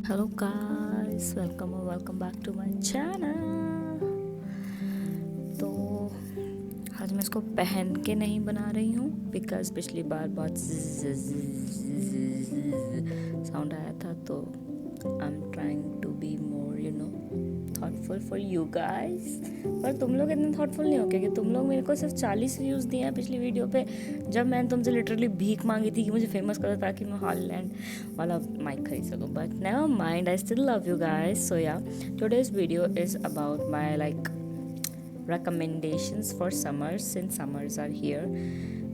Hello guys, welcome back to my channel. तो आज मैं इसको पहन के नहीं बना रही हूँ बिकॉज पिछली बार बहुत साउंड आया था। तो I am trying to be more thoughtful for you guys. पर तुम लोग इतने थॉटफुल नहीं हो क्या कि तुम लोग मेरे को सिर्फ 40 व्यूज़ दिए हैं पिछली वीडियो पे, जब मैंने तुमसे लिटरली भीख मांगी थी कि मुझे फेमस करो ताकि मैं हॉलैंड वाला माइक खरीद सकूँ। But never mind, I still love you guys. So yeah, today's video is about my recommendations for summers, since summers are here,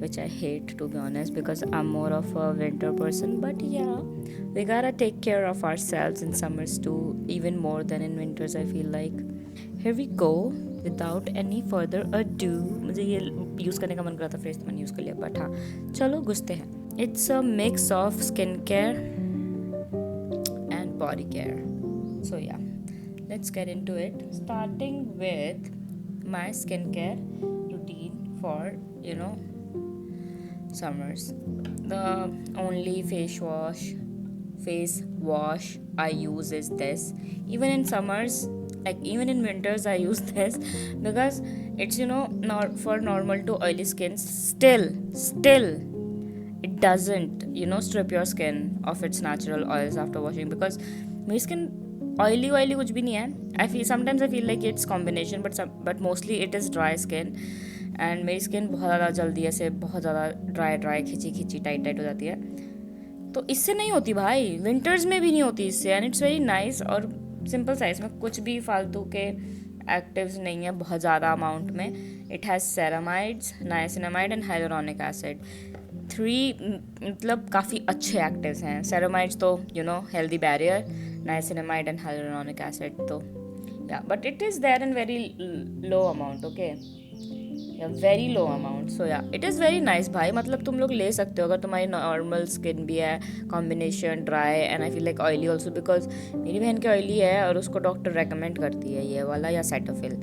which I hate to be honest because I'm more of a winter person. But yeah, we gotta take care of ourselves in summers too, even more than in winters, I feel like. Here we go. Without any further ado, मुझे ये use करने का मन कर रहा था fresh, तो मैंने यूज़ कर लिया। बट हाँ, चलो घुसते हैं। It's a mix of skincare and body care. So yeah, let's get into it. Starting with my skincare routine for summers. The only face wash I use is this. Even in summers, like even in winters, I use this because it's not for normal to oily skin. Still it doesn't strip your skin of its natural oils after washing, because my skin oily कुछ भी नहीं है. I feel like it's combination, but mostly it is dry skin. And मेरी skin बहुत ज़्यादा जल्दी ऐसे बहुत ज़्यादा ड्राई खिंची टाइट हो जाती है, तो इससे नहीं होती भाई, विंटर्स में भी नहीं होती इससे. एंड इट्स वेरी नाइस और सिंपल साइज में, कुछ भी फालतू के एक्टिव्स नहीं है बहुत ज़्यादा अमाउंट में. It has ceramides, niacinamide and hyaluronic acid. 3 मतलब काफ़ी अच्छे एक्टिव्स हैं. सेरामाइड्स तो healthy barrier, niacinamide and hyaluronic acid तो yeah, but it is there in very low amount. Okay, very low amount. So yeah, it is very nice भाई. मतलब तुम लोग ले सकते हो अगर तुम्हारी नॉर्मल स्किन भी है, combination dry and I feel like oily also, because मेरी बहन की ऑयली है और उसको डॉक्टर रेकमेंड करती है ये वाला या सीटाफिल.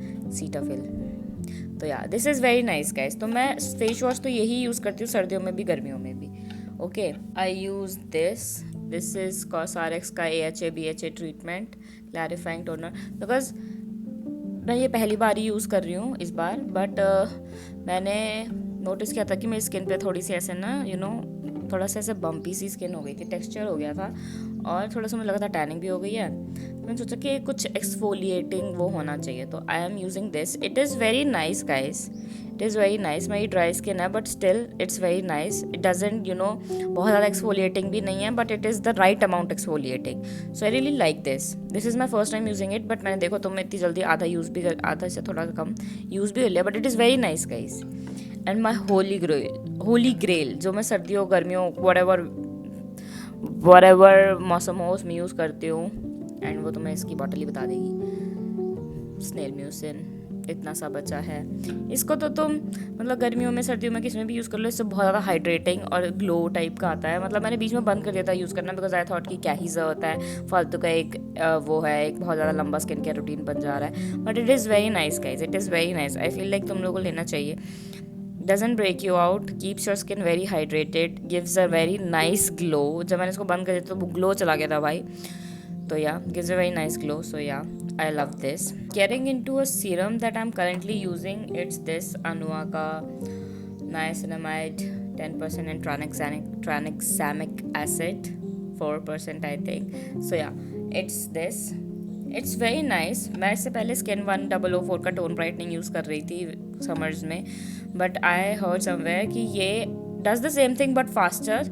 तो या, this is very nice guys. तो मैं फेस वॉश तो यही यूज़ करती हूँ सर्दियों में भी गर्मियों में भी. Okay, I use this is COSRX का AHA BHA treatment clarifying toner, because मैं ये पहली बार ही यूज़ कर रही हूँ इस बार. बट मैंने नोटिस किया था कि मेरी स्किन पे थोड़ी सी ऐसे थोड़ा सा ऐसे बम्पी सी स्किन हो गई थी, टेक्सचर हो गया था और थोड़ा सा मुझे लगा था टैनिंग भी हो गई है. तो मैंने सोचा कि कुछ एक्सफोलिएटिंग वो होना चाहिए, तो I am using this. It is very nice guys, it is very nice. मेरी ड्राई स्किन है but still it's very nice. It doesn't बहुत ज़्यादा एक्सफोलिएटिंग भी नहीं है, but it is the right amount exfoliating. So I really like this is my first time using it. But मैंने देखो तुम इतनी जल्दी आधा से थोड़ा कम यूज़ भी कर लिया, but it is very nice guys. And my holy grail जो मैं सर्दियों गर्मियों वरेवर मौसम हो उसमें यूज़ करती हूँ, एंड वो तुम्हें इसकी बॉटल ही बता देगी. स्नेल म्यूसिन इतना सा बचा है. इसको तो तुम मतलब गर्मियों में सर्दियों में किसी में भी यूज़ कर लो, इससे बहुत ज़्यादा हाइड्रेटिंग और ग्लो टाइप का आता है. मतलब मैंने बीच में बंद कर दिया था यूज़ करना, बिकॉज आई थॉट कि क्या ही ज़रूरत है, फालतू का एक वो है, एक बहुत ज़्यादा लंबा स्किन केयर रूटीन बन जा रहा है. But it is very nice guys, it is very nice. I feel like तुम लोगों को लेना चाहिए. Doesn't break you out, keeps your skin very hydrated, gives a very nice glow. जब मैंने इसको बंद कर दिया तो वो ग्लो चला गया था भाई. तो या, gives a very nice glow. So yeah, I love this. Getting into a serum that I'm currently using, it's this Anua ka niacinamide 10% and tranexamic acid 4% I think. So yeah, it's this. It's very nice. मैं इससे पहले skin 1004 का tone brightening use कर रही थी summers में, but I heard somewhere कि ये does the same thing but faster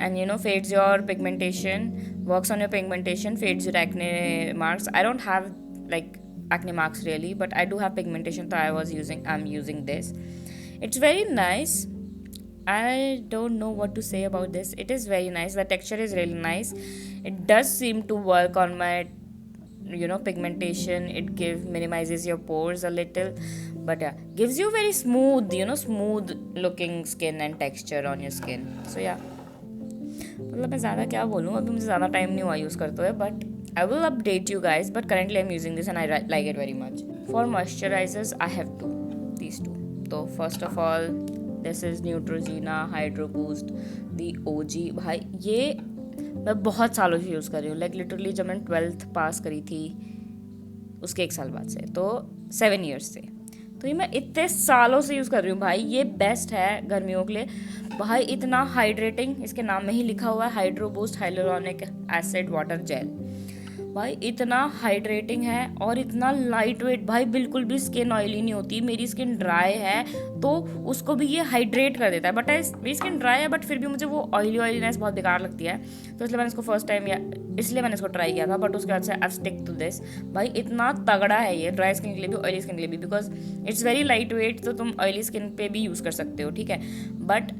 and fades your pigmentation, works on your pigmentation, fades your acne marks. I don't have like acne marks really, but I do have pigmentation, so I'm using this. It's very nice. I don't know what to say about this. It is very nice. The texture is really nice. It does seem to work on my pigmentation. It minimizes your pores a little, but yeah, gives you very smooth looking skin and texture on your skin. So yeah, मतलब मैं ज़्यादा क्या बोलूँ, अभी मुझे ज़्यादा time नहीं हुआ यूज़ करते हुए, but I will update you guys. But currently I am using this and I like it very much. For moisturisers I have these two. तो first of all this is Neutrogena hydro boost the OG. भाई ये मैं बहुत सालों से use कर रही हूँ, लाइक लिटरली जब मैंने 12th पास करी थी उसके 1 साल बाद से, तो 7 ईयर्स से। तो ये मैं इतने सालों से यूज़ कर रही हूँ भाई। ये बेस्ट है गर्मियों के लिए भाई। इतना हाइड्रेटिंग, इसके नाम में ही लिखा हुआ है hydro boost hyaluronic acid water gel. भाई इतना हाइड्रेटिंग है और इतना लाइट वेट भाई, बिल्कुल भी स्किन ऑयली नहीं होती। मेरी स्किन ड्राई है तो उसको भी ये हाइड्रेट कर देता है, बट मेरी स्किन ड्राई है बट फिर भी मुझे वो ऑयलीनेस बहुत बेकार लगती है, तो इसलिए मैंने इसको फर्स्ट टाइम इसलिए मैंने इसको ट्राई किया था। बट उसके बाद से आई स्टिक टू दिस। भाई इतना तगड़ा है ये ड्राई स्किन के लिए भी, ऑयली स्किन के लिए भी, because it's very light weight, तो तुम ऑयली स्किन पे भी यूज़ कर सकते हो, ठीक है। But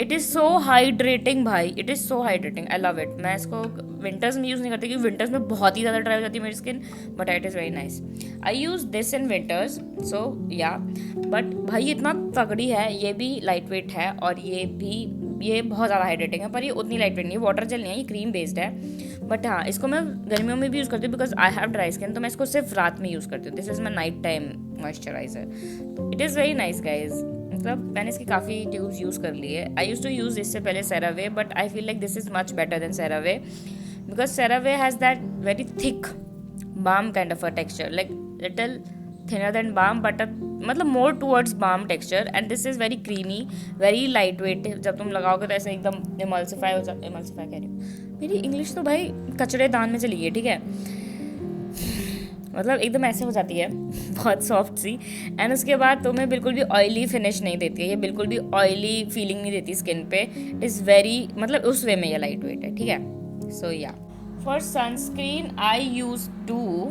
it is so hydrating भाई, it is so hydrating, I love it. मैं इसको विंटर्स में यूज़ नहीं करती क्योंकि विंटर्स में बहुत ही ज़्यादा ड्राई हो जाती है मेरी skin, but it is very nice. I use this in winters, so yeah. But भाई इतना तगड़ी है, ये भी लाइट वेट है और ये बहुत ज़्यादा हाइड्रेटिंग है, पर ये उतनी लाइट वेट नहीं है, वाटर जेल नहीं है, ये क्रीम बेस्ड है। बट हाँ, इसको मैं गर्मियों में भी यूज़ करती हूँ because I have dry skin, तो मैं इसको सिर्फ रात में यूज़ करती हूँ। This is my night time moisturiser. It is very nice guys. मतलब मैंने इसकी काफ़ी ट्यूब्स यूज़ कर ली है। आई यूज़ टू यूज़ इससे पहले CeraVe, but I feel like this is much better than CeraVe because CeraVe has that very thick balm kind of a texture, like little thinner than balm but मतलब more towards balm texture, and this is very creamy, very lightweight। जब तुम लगाओगे तो ऐसे एकदम emulsify हो जाता, emulsify कह रही हूँ, मेरी इंग्लिश तो भाई कचड़े दान में चली गई, ठीक है। मतलब एकदम ऐसे हो जाती है बहुत सॉफ्ट सी, एंड उसके बाद तुम्हें बिल्कुल भी ऑयली फिनिश नहीं देती है, ये बिल्कुल भी ऑयली फीलिंग नहीं देती स्किन पे। इट इज़ वेरी, मतलब उस वे में ये लाइट वेट है, ठीक है। So yeah for sunscreen I use two,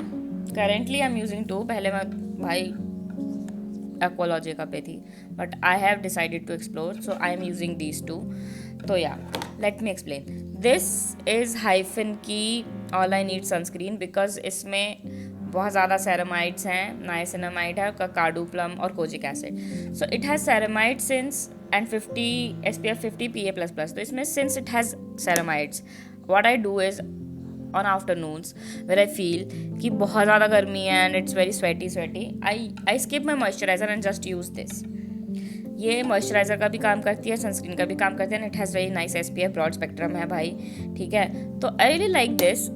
currently I am using two, पहले मैं भाई एक्वालॉजिका पे थी, but I have decided to explore, so I am using these two. तो yeah let me explain. This is Hyphen की all I need sunscreen because इसमें बहुत ज़्यादा सेरामाइड्स हैं, नाइसिनामाइड है, काकाडू प्लम और kojic acid. So it has ceramide since and 50 SPF 50 PA++। तो इसमें since it has ceramides, what I do is on afternoons where I feel कि बहुत ज़्यादा गर्मी है and it's very sweaty, I skip my moisturiser and just use this. ये moisturiser का भी काम करती है, सनस्क्रीन का भी काम करती है, and it has very nice SPF, broad spectrum है भाई, ठीक है। तो I really like this.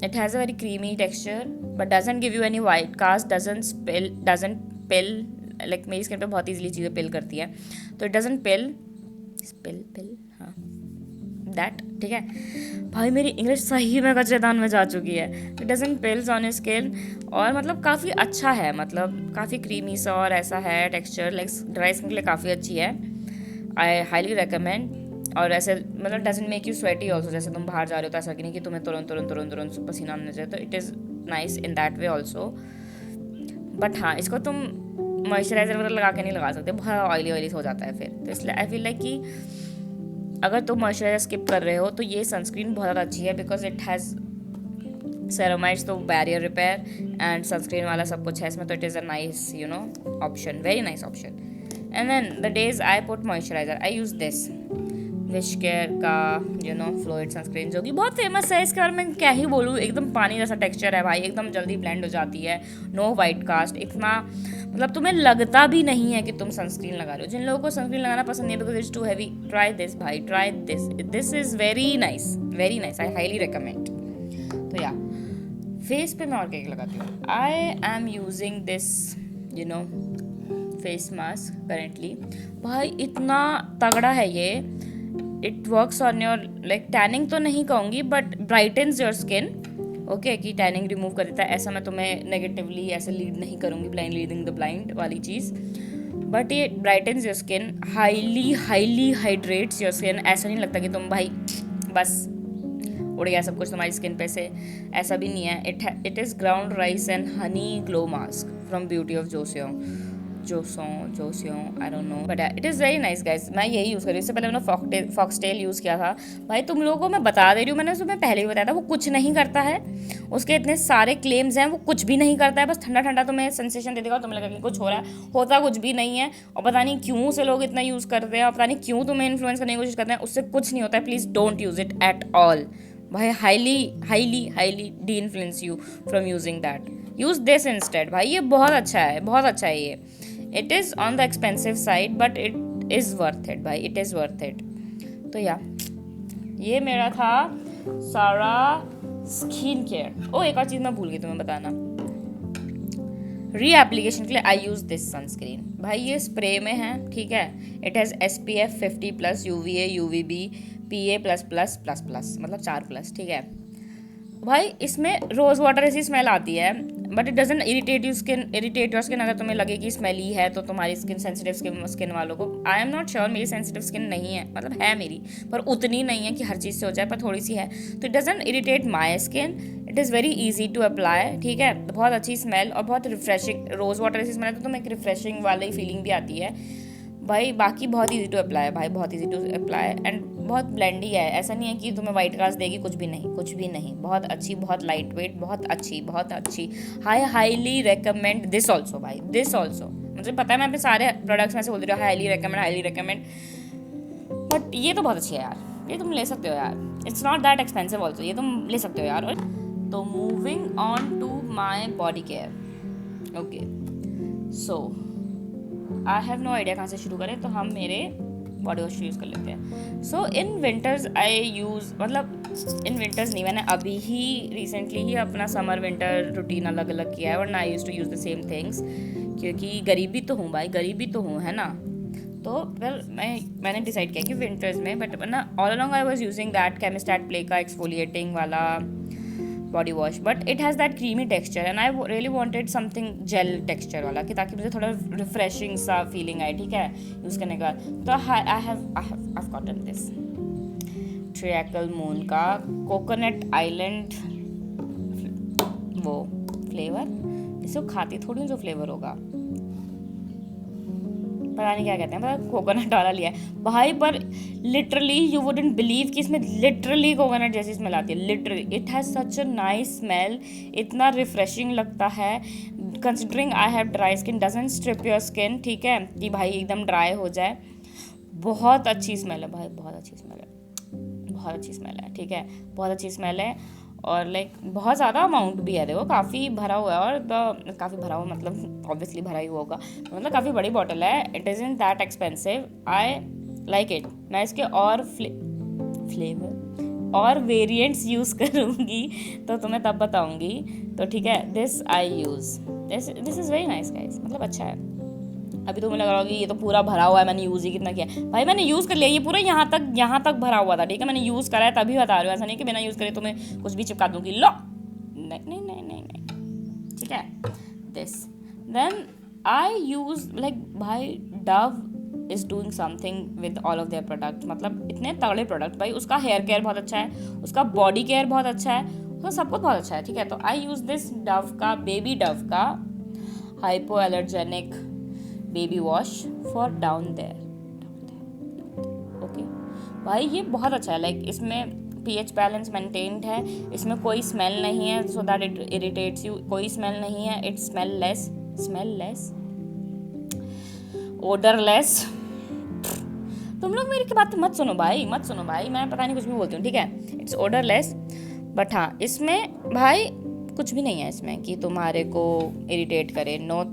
It has a very creamy texture but doesn't give you any white cast, doesn't pill, like मेरी स्किन पे बहुत ईजिली चीज़ें पिल करती है, तो इट डजंट पिल, हाँ दैट, ठीक है भाई। मेरी इंग्लिश सही में कच्चेदान में जा चुकी है। It doesn't pills on skin, और मतलब काफ़ी अच्छा है, मतलब काफ़ी क्रीमी सा और ऐसा है टेक्सचर, लाइक ड्राई स्किन के लिए काफ़ी अच्छी है। आई हाईली रिकमेंड। और ऐसे मतलब doesn't make you sweaty also, जैसे तुम बाहर जा रहे हो तो ऐसा नहीं कि तुम्हें तुरंत पसीना आने जाए, तो it is nice in that way also. But हाँ, इसको तुम मॉइस्चराइजर वगैरह लगा के नहीं लगा सकते, बहुत ऑयली हो जाता है फिर, तो इसलिए आई फील लाइक कि अगर तुम मॉइस्चराइजर स्किप कर रहे हो तो ये सनस्क्रीन बहुत ज़्यादा अच्छी है बिकॉज इट हैज़ सेरामाइड्स, तो बैरियर रिपेयर एंड सनस्क्रीन वाला सब कुछ है इसमें, तो it is a nice option, very nice option. And then the days I put moisturiser I use this Wish Care का फ्लोइड सनस्क्रीन, जो कि बहुत फेमस है। इसके बारे में क्या ही बोलूँ, एकदम पानी जैसा टेक्सचर है भाई, एकदम जल्दी ब्लेंड हो जाती है, नो वाइट कास्ट, इतना मतलब तुम्हें लगता भी नहीं है कि तुम सनस्क्रीन लगा रहे हो। जिन लोगों को सनस्क्रीन लगाना पसंद नहीं है because it's too heavy, try this भाई, try this is very nice, I highly recommend. तो या फेस पे मैं और क्या लगाती हूँ, I am using this face mask currently. भाई इतना तगड़ा है ये, it works on your like tanning तो नहीं कहूँगी but brightens your skin, okay, कि टैनिंग रिमूव कर देता है। ऐसा मैं तुम्हें नेगेटिवली ऐसे लीड नहीं करूँगी, ब्लाइंड लीडिंग द ब्लाइंड वाली चीज़, बट ये brightens your skin, highly hydrates your skin. ऐसा नहीं लगता कि तुम भाई बस उड़ गया सब कुछ तुम्हारी स्किन पे से, ऐसा भी नहीं है। It is ground rice and honey glow mask from Beauty of Joseon I don't know, but it is very nice guys. मैं यही यूज़ कर रही हूँ। इससे पहले मैंने फॉक्सटेल यूज़ किया था भाई। तुम लोगों को मैं बता दे रही हूँ, मैंने तुम्हें पहले ही बताया था, वो कुछ नहीं करता है। उसके इतने सारे क्लेम्स हैं, वो कुछ भी नहीं करता है, बस ठंडा तुम्हें सेंसेशन दे देगा और तुम्हें लगेगा कि कुछ हो रहा है, होता कुछ भी नहीं है। और पता नहीं क्यों से लोग इतना यूज़ करते हैं, और पता नहीं क्यों तुम्हें इन्फ्लुएंस करने की कोशिश करते हैं, उससे कुछ नहीं होता है। Please don't use it at all भाई, highly deinfluence you from using that. Use this instead भाई, ये बहुत अच्छा है ये। It is on the expensive side but it is worth it भाई, इट इज़ वर्थ इट। तो yeah ये मेरा था सारा स्किन केयर। ओ एक और चीज़ मैं भूल गई तुम्हें बताना, री एप्लीकेशन के लिए आई यूज़ दिस सनस्क्रीन। भाई ये स्प्रे में है, ठीक है, it has SPF 50+, UVA UVB PA+++++, मतलब 4+, ठीक है भाई। इसमें रोज़ वाटर ऐसी स्मेल आती है, but it doesn't irritate your skin. अगर तुम्हें लगे कि स्मेली है तो तुम्हारी स्किन सेंसिटिव स्किन वालों को, आई एम नॉट श्योर, मेरी सेंसिटिव स्किन नहीं है, मतलब है मेरी, पर उतनी नहीं है कि हर चीज़ से हो जाए, पर थोड़ी सी है, तो it doesn't irritate my skin. It is very easy to apply, ठीक है। बहुत अच्छी स्मेल और बहुत रिफ्रेशिंग, रोज़ वाटर ऐसी स्मेल है तो तुम्हें एक रिफ्रेशिंग वाली फीलिंग भी आती है भाई। बाकी बहुत इजी टू अप्लाई भाई, बहुत इजी टू अप्लाई एंड बहुत ब्लेंडी है। ऐसा नहीं है कि तुम्हें वाइट कास्ट देगी, कुछ भी नहीं, कुछ भी नहीं। बहुत अच्छी, बहुत लाइट वेट, बहुत अच्छी, बहुत अच्छी। हाईली रेकमेंड दिस ऑल्सो भाई, दिस ऑल्सो। मुझे पता है मैं अपने सारे प्रोडक्ट्स में से बोल रही हूँ हाईली रेकमेंड, बट ये तो बहुत अच्छी है यार, ये तुम ले सकते हो यार। It's not that expensive also, ये तुम ले सकते हो यार। तो moving on to my body care. Okay, so I have no idea कहाँ से शुरू करें, तो हम मेरे बॉडी वॉश यूज़ कर लेते हैं। सो इन विंटर्स आई यूज़, मतलब इन विंटर्स नहीं, मैंने अभी ही रिसेंटली ही अपना समर विंटर रूटीन अलग अलग किया है, वरना I use to use the same things, क्योंकि गरीबी तो हूँ भाई, गरीबी तो हूँ, है ना। तो फिर मैंने डिसाइड किया कि विंटर्स में, बट वरना all along I was using that Chemist at Play का एक्सफोलिएटिंग वाला body wash, but it has that creamy texture and I really wanted something gel texture वाला, कि ताकि मुझे थोड़ा रिफ्रेशिंग सा फीलिंग आए, ठीक है, यूज़ करने का। तो I have gotten this Treacle Moon का कोकोनट आइलैंड वो फ्लेवर। इसको खाती थोड़ी जो फ्लेवर होगा, पता नहीं क्या कहते हैं, पर कोकोनट वाला लिया है भाई। पर लिटरली यू वुडंट बिलीव कि इसमें लिटरली कोकोनट जैसी स्मेल आती है, literally. It has such a nice smell, इतना रिफ्रेशिंग लगता है। Considering I have dry skin, doesn't strip your skin, ठीक है, कि भाई एकदम ड्राई हो जाए। बहुत अच्छी स्मेल है भाई, बहुत अच्छी स्मेल है, बहुत अच्छी स्मेल है, ठीक है, बहुत अच्छी स्मेल है। और लाइक बहुत ज़्यादा अमाउंट भी है, देखो काफ़ी भरा हुआ है, और काफ़ी भरा हुआ मतलब ऑब्वियसली भरा ही हुआ होगा, मतलब काफ़ी बड़ी बॉटल है। It is in that expensive, I like it. मैं इसके और फ्लेवर और वेरिएंट्स यूज़ करूँगी तो तुम्हें तब बताऊँगी, तो ठीक है। This I use this is very nice guys, मतलब अच्छा है। अभी तो मुझे लग रहा होगा ये तो पूरा भरा हुआ है, मैंने यूज़ ही कितना किया भाई, मैंने यूज़ कर लिया, ये पूरा यहाँ तक भरा हुआ था, ठीक है, मैंने यूज़ करा है तभी बता रही हूँ, ऐसा नहीं कि बिना यूज़ करे तो मैं कुछ भी चिपका दूँगी, लो नहीं, ठीक है। This then I use like भाई Dove is doing something with all of their product, मतलब इतने तगड़े प्रोडक्ट भाई। उसका हेयर केयर बहुत अच्छा है, उसका बॉडी केयर बहुत अच्छा है, उसका सब कुछ बहुत अच्छा है, ठीक है। तो आई यूज़ दिस डव का, बेबी डव का hypoallergenic baby wash for down there. Okay भाई, ये बहुत अच्छा है, लाइक इसमें pH बैलेंस मेंटेन्ड है, इसमें कोई स्मेल नहीं है so that it irritates you, कोई स्मेल नहीं है, इट स्मेललेस ओडरलेस। तुम लोग मेरी की बात मत सुनो भाई, मैं पता नहीं कुछ भी बोलती हूँ, ठीक है। इट्स ओडरलेस, बट हाँ इसमें भाई कुछ भी नहीं है इसमें कि तुम्हारे को इरिटेट करे। No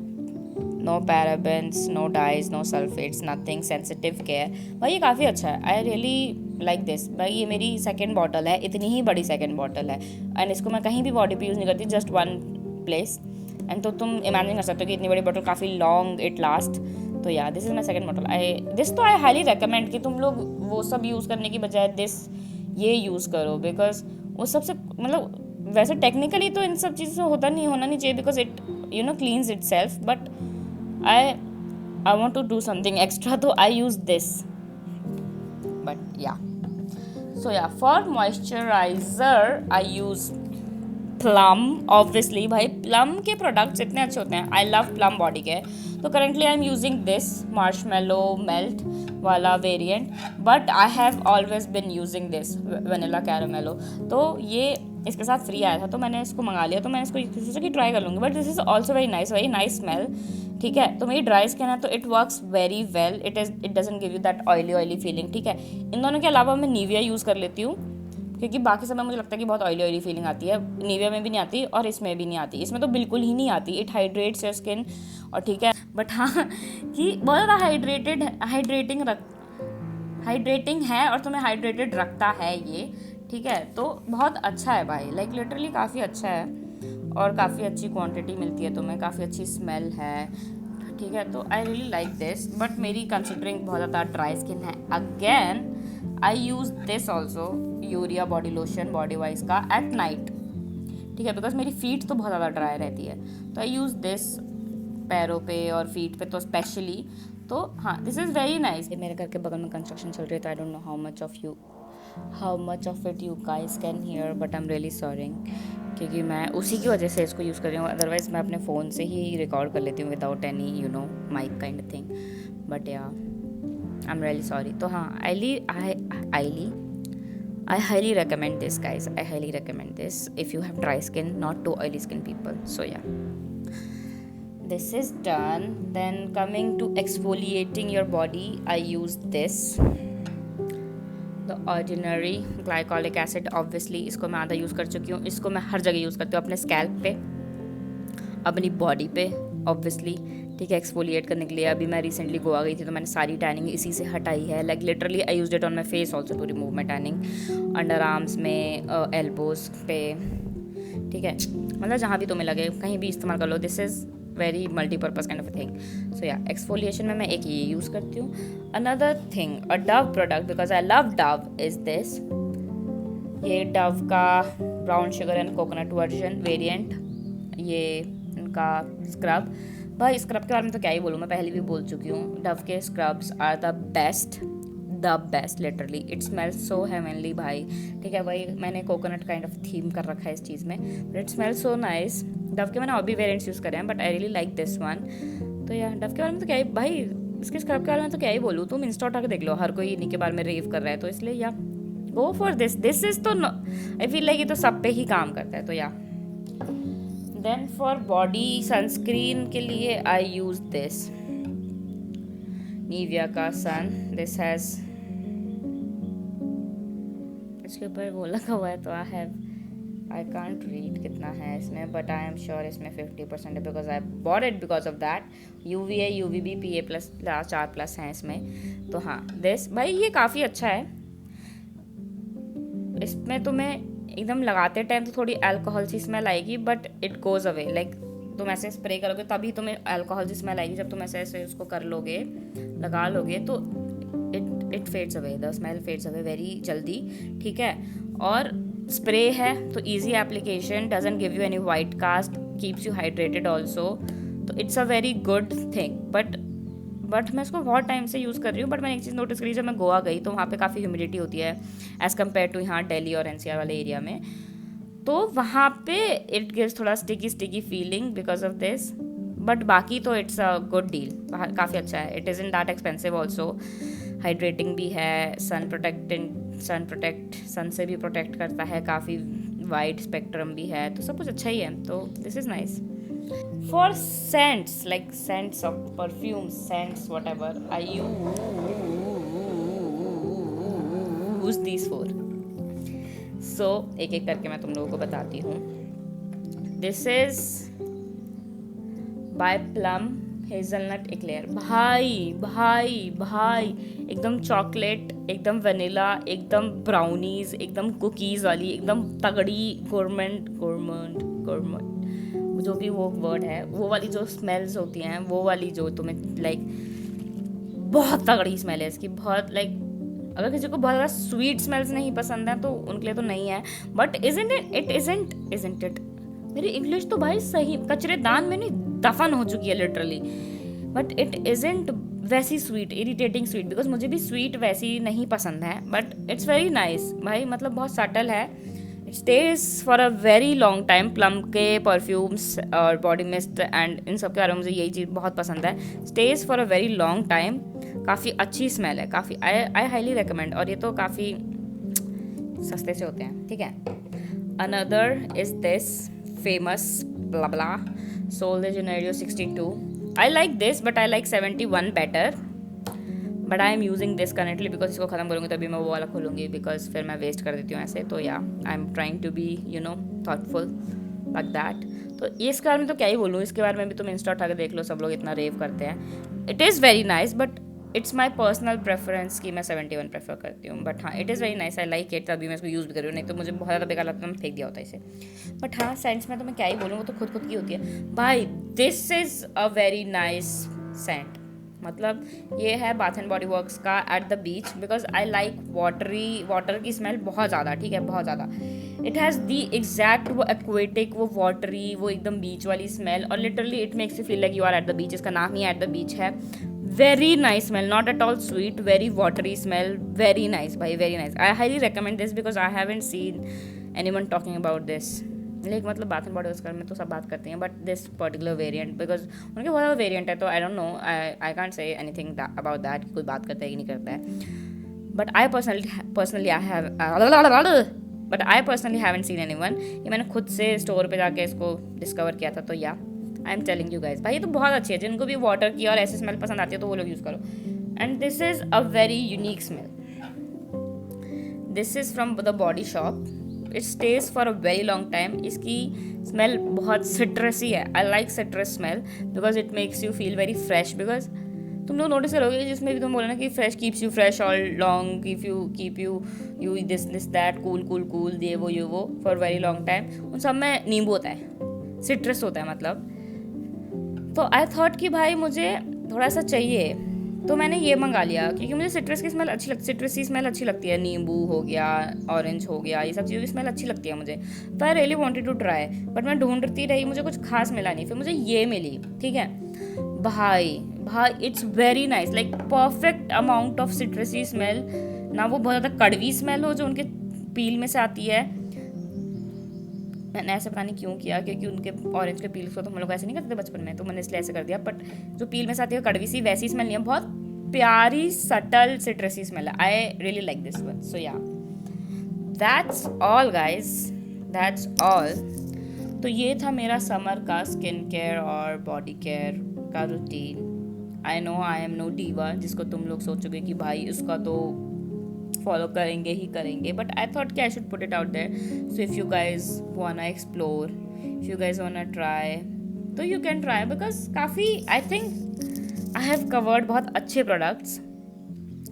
parabens, no dyes, no sulphates, nothing, sensitive care. भाई ये काफ़ी अच्छा है, आई रियली लाइक दिस। भाई ये मेरी सेकेंड बॉटल है, इतनी ही बड़ी सेकेंड बॉटल है, एंड इसको मैं कहीं भी बॉडी पे यूज़ नहीं करती, जस्ट वन प्लेस। एंड तो तुम इमेजिन कर सकते हो कि इतनी बड़ी बॉटल काफ़ी लॉन्ग इट लास्ट। तो या this is my second bottle. I highly recommend कि तुम लोग वो सब यूज़ करने की बजाय ये यूज़ करो, बिकॉज वो सबसे मतलब वैसे टेक्निकली तो इन सब चीज़ों से होना नहीं चाहिए, because it cleans it self, but I want to do something extra, so I use this. But yeah, so yeah, for moisturizer I use Plum, obviously भाई Plum के products इतने अच्छे होते हैं, I love Plum body care. तो currently I'm using this marshmallow melt वाला variant, but I have always been using this vanilla caramello. तो ये इसके साथ फ्री आया था तो मैंने इसको मंगा लिया, तो मैंने इसको सोचा कि ट्राई कर लूँगी, but this is also very nice smell, ठीक है। तो मेरी ड्राई स्किन है तो it works very well, it doesn't give you that oily feeling, ठीक है। इन दोनों के अलावा मैं निविया यूज़ कर लेती हूँ, क्योंकि बाकी समय मुझे लगता है कि बहुत ऑयली फीलिंग आती है, निविया में भी नहीं आती और इसमें भी नहीं आती, इसमें तो बिल्कुल ही नहीं आती। इट हाइड्रेट्स योर स्किन, और ठीक है, बट हाँ कि बहुत ज़्यादा हाइड्रेटिंग है और तुम्हें हाइड्रेटेड रखता है ये, ठीक है, तो बहुत अच्छा है भाई, लाइक लिटरली काफ़ी अच्छा है और काफ़ी अच्छी क्वांटिटी मिलती है तुम्हें, काफ़ी अच्छी स्मेल है, ठीक है। तो I really like this, but मेरी कंसिडरिंग बहुत ज़्यादा ड्राई स्किन है, again I use this also, urea body lotion body wise का एट नाइट, ठीक है, बिकॉज मेरी फीट तो बहुत ज़्यादा ड्राई रहती है, तो आई यूज़ दिस पैरों पे और फीट पे तो स्पेशली। तो हाँ, दिस इज़ वेरी नाइस। मेरे घर के बगल में कंस्ट्रक्शन चल रही है, तो I don't know how much of it you guys can hear, but I am really sorry, क्योंकि मैं उसी की वजह से इसको यूज़ कर रही हूँ, अदरवाइज़ मैं अपने फ़ोन से ही रिकॉर्ड कर लेती हूँ without any mic kind thing, but yeah I am really sorry. तो हाँ, I highly recommend this, guys. I highly recommend this if you have dry skin, not too oily skin people. So yeah, this is done. Then coming to exfoliating your body, I use this, the Ordinary Glycolic Acid. Obviously इसको मैं आधा use कर चुकी हूँ, इसको मैं हर जगह use करती हूँ, अपने स्कैल्प पे, अपनी बॉडी पे ऑब्वियसली, ठीक है, एक्सफोलिएट करने के लिए। अभी मैं रिसेंटली गोवा गई थी तो मैंने सारी टैनिंग इसी से हटाई है, like literally I used it on my face also to remove my tanning, under arms में, एल्बोज पे, ठीक है, मतलब जहाँ भी तुम्हें लगे कहीं भी इस्तेमाल कर लो, this is very multipurpose kind of thing. So yeah, exfoliation में मैं एक ये यूज़ करती हूँ। Another thing, a Dove product, because I love Dove, is this, ये डव का brown sugar and coconut version variant, ये इनका स्क्रब। भाई स्क्रब के बारे में तो क्या ही बोलूँ, मैं पहले भी बोल चुकी हूँ, डव के scrubs are the best literally, it smells so heavenly भाई, ठीक है भाई, मैंने कोकोनट काइंड ऑफ थीम कर रखा है इस चीज़ में, but it smells so nice. Dove के मैंने और भी वेरिएंट्स यूज़ करे हैं, but I really like this one. तो यार डव के बारे में तो क्या ही भाई, इसके स्क्रब के बारे में तो क्या ही बोलूँ, तुम इंस्टा उठा के देख लो, हर कोई इन्हीं के बारे में रेव कर रहा है, तो इसलिए या गो फॉर दिस इज, तो आई फील लाइक ये तो सब पे ही काम करता है, तो या। देन फॉर बॉडी सनस्क्रीन के लिए आई यूज दिस निविया का सन, दिस हैज, इसके ऊपर वो लगा हुआ है, तो आई कांट रीड कितना है इसमें, बट आई एम श्योर इसमें 50% है, because I bought it because of that. UVA UVB PA+ 4+ हैं इसमें, तो हाँ दिस भाई ये काफ़ी अच्छा है। इसमें तुम्हें एकदम लगाते टाइम तो थोड़ी अल्कोहल सी स्मेल आएगी, but it goes away, like तुम ऐसे स्प्रे करोगे तभी तुम्हें अल्कोहल सी स्मेल आएगी, जब तुम ऐसे ऐसे उसको कर लोगे, लगा लोगे, तो it fades away, the smell fades away very जल्दी, ठीक है। और स्प्रे है तो easy application, doesn't give you any white cast, keeps you hydrated also, तो it's a very good thing. But मैं इसको बहुत टाइम से यूज़ कर रही हूँ, बट मैंने एक चीज़ नोटिस करी, जब मैं गोवा गई तो वहाँ पे काफ़ी ह्यूमिडिटी होती है एज़ कम्पेयर टू यहाँ दिल्ली और NCR वाले एरिया में, तो वहाँ पे इट गिव्स थोड़ा sticky feeling because of this, but बाकी तो इट्स अ गुड डील, काफ़ी अच्छा है। It is in that expensive also, hydrating भी है, सन से भी प्रोटेक्ट करता है, काफ़ी वाइड स्पेक्ट्रम भी है, तो सब कुछ अच्छा ही है, तो this is nice. For scents, like scents of perfume, scents, whatever, I use these 4. So, एक एक करके मैं तुम लोगों को बताती हूँ। This is by Plum hazelnut eclair, भाई एकदम चॉकलेट, एकदम वनीला, एकदम ब्राउनीज, एकदम कुकीज़ वाली, एकदम तगड़ी गोरमेंट जो भी वो वर्ड है, वो वाली जो स्मेल्स होती हैं, वो वाली जो तुम्हें लाइक बहुत तगड़ी स्मेल है इसकी, बहुत लाइक अगर किसी को बहुत ज़्यादा स्वीट स्मेल्स नहीं पसंद है तो उनके लिए तो नहीं है, बट इज़न्ट इट मेरी इंग्लिश तो भाई सही कचरेदान में नहीं दफन हो चुकी है लिटरली, बट इट इज़न्ट वैसी स्वीट, इरिटेटिंग स्वीट, बिकॉज मुझे भी स्वीट वैसी नहीं पसंद है, बट इट्स वेरी नाइस भाई, मतलब बहुत सटल है, it stage for a very long time. Plum के परफ्यूम्स और बॉडी मिस्ट एंड इन सब के बारे में मुझे यही चीज़ बहुत पसंद है, stage for a very long time, काफ़ी अच्छी स्मेल है, काफ़ी आई हाईली रिकमेंड, और ये तो काफ़ी सस्ते से होते हैं, ठीक है। Another is this famous blah Sol de Janeiro 62. I like this, but I like 71 better. But I am using this currently because इसको ख़त्म करूँगी तभी मैं वो वाला खोलूँगी, because फिर मैं वेस्ट कर देती हूँ ऐसे, तो yeah I am trying to be thoughtful like that. तो इसके बारे में तो क्या ही बोलूँ, इसके बारे में भी तुम इंस्टा उठा के देख लो, सब लोग इतना रेव करते हैं, it is very nice, but it's my personal preference कि मैं 71 प्रेफर करती हूँ, बट हाँ it is very nice, I like it, तभी मैं इसको यूज़ भी कर रही हूँ, नहीं तो मुझे बहुत ज़्यादा बेकार लगता है, मैं फेंक दिया होता है इसे। बट हाँ सेंट्स में तो मैं क्या ही बोलूँ, वो तो खुद की होती है भाई। This is a very nice scent, मतलब ये है बाथ एंड बॉडी वर्क्स का at the beach, because I like water की स्मेल बहुत ज़्यादा, ठीक है, बहुत ज़्यादा। इट हैज़ दी एग्जैक्ट वो एक्वेटिक, वो वाटरी, वो एकदम बीच वाली स्मेल, और literally it makes you feel like you are at the beach. इसका नाम ही एट द बीच है। Very nice smell, not at all sweet, very watery smell, very nice भाई, very nice. I highly recommend this because I haven't seen anyone talking about this. Like मतलब Bath and Body Works में तो सब बात करते हैं, but this particular variant, because उनके बहुत ज़्यादा वेरिएंट है, तो I don't know, I can't say anything about that, कोई बात करता है कि नहीं करता है। But I personally haven't seen anyone. ये मैंने खुद से स्टोर पे जाके इसको डिस्कवर किया था, तो yeah I am telling you guys, भाई ये तो बहुत अच्छी है। जिनको भी वाटर की और ऐसी स्मेल पसंद आती है तो वो लोग यूज़ करो। And this is a very unique smell. This is from the body shop. It stage for a very long time. इसकी स्मेल बहुत सिट्रसी है। I like citrus smell because it makes you feel very fresh. Because तुम लोग notice करोगे जिसमें भी तुम बोलो ना कि fresh keeps you fresh all long, if you keep you this that cool ये वो फॉर वेरी लॉन्ग टाइम, उन सब में नींबू होता है, सिट्रस होता है मतलब। तो आई थॉट कि भाई मुझे थोड़ा सा चाहिए, तो मैंने ये मंगा लिया क्योंकि मुझे सिट्रस की स्मेल अच्छी लगती, सिट्रस की स्मेल अच्छी लगती है। नींबू हो गया, ऑरेंज हो गया, ये सब चीज़ों की स्मेल अच्छी लगती है मुझे। तो I really wanted to try, but मैं ढूंढती रही, मुझे कुछ खास मिला नहीं। फिर मुझे ये मिली, ठीक है भाई, it's very nice, like perfect amount of सिट्रसी smell. ना वो बहुत ज़्यादा कड़वी स्मेल हो जो उनके पील में से आती है। मैंने ऐसे पता नहीं क्यों किया, क्योंकि उनके ऑरेंज के पील को तो हम लोग ऐसे नहीं करते थे बचपन में, तो मैंने इसलिए ऐसे कर दिया। बट जो पील में से आती है कड़वी सी, वैसी स्मेल नहीं है, बहुत प्यारी सटल सिट्रसी स्मेल है। I really like this one. So yeah that's all guys, that's all. तो ये था मेरा समर का स्किन केयर और बॉडी केयर का routine. I know I am no diva, जिसको तुम लोग सोचोगे कि भाई उसका तो फॉलो करेंगे ही करेंगे, बट आई थॉट कि I should put it out there. So if you guys wanna explore, if you guys wanna try, तो यू कैन ट्राई, बिकॉज काफ़ी I think I have covered बहुत अच्छे प्रोडक्ट्स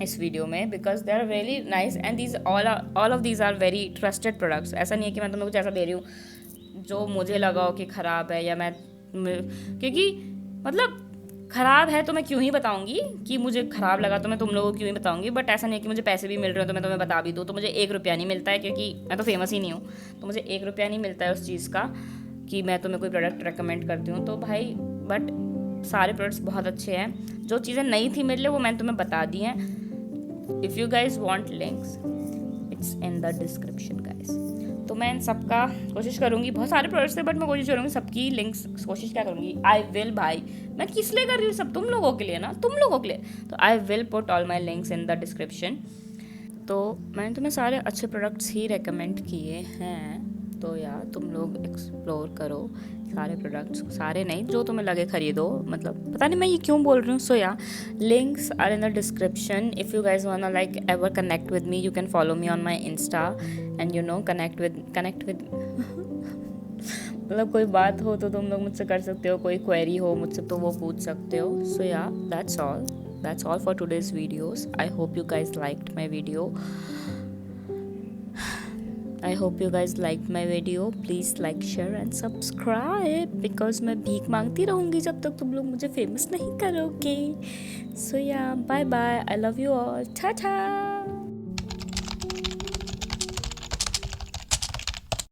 इस video में, because they are very nice and these all of these are very trusted products. ऐसा नहीं है कि मैं तुम लोग कुछ ऐसा दे रही हूँ जो मुझे लगा हो कि ख़राब है, या मैं क्योंकि मतलब ख़राब है तो मैं क्यों ही बताऊंगी कि मुझे ख़राब लगा, तो मैं तुम लोगों को क्यों ही बताऊंगी। बट ऐसा नहीं है कि मुझे पैसे भी मिल रहे हो तो मैं तुम्हें बता भी दूँ, तो मुझे 1 रुपया नहीं मिलता है, क्योंकि मैं तो फेमस ही नहीं हूँ, तो मुझे 1 रुपया नहीं मिलता है उस चीज़ का कि मैं तुम्हें कोई प्रोडक्ट रेकमेंड करती हूँ। तो भाई बट सारे प्रोडक्ट्स बहुत अच्छे हैं। जो चीज़ें नहीं थी मेरे लिए वो मैंने तुम्हें बता दी हैं। If you guys want links, it's in the description guys. तो मैं इन सबका कोशिश करूँगी, बहुत सारे प्रोडक्ट्स थे बट मैं कोशिश करूँगी सबकी लिंक्स, कोशिश क्या करूँगी, आई विल भाई, मैं किस लिए कर रही हूँ, सब तुम लोगों के लिए ना, तुम लोगों के लिए। तो I will put all my links in the description. तो मैंने तुम्हें सारे अच्छे प्रोडक्ट्स ही रेकमेंड किए हैं, तो यार तुम लोग एक्सप्लोर करो सारे प्रोडक्ट्स, सारे नहीं, जो तुम्हें लगे खरीदो। मतलब पता नहीं मैं ये क्यों बोल रही हूँ। So yeah links are in the description. If you guys wanna like ever connect with me, you can follow me on my Insta and you know connect with मतलब कोई बात हो तो तुम लोग मुझसे कर सकते हो, कोई क्वेरी हो मुझसे तो वो पूछ सकते हो। सो yeah that's all for today's videos. I hope you guys liked my video. I hope you guys liked my video. Please like, share and subscribe because मैं भीख मांगती रहूँगी जब तक तुम लोग मुझे फेमस नहीं करोगे. So yeah, bye bye. I love you all. Ta ta.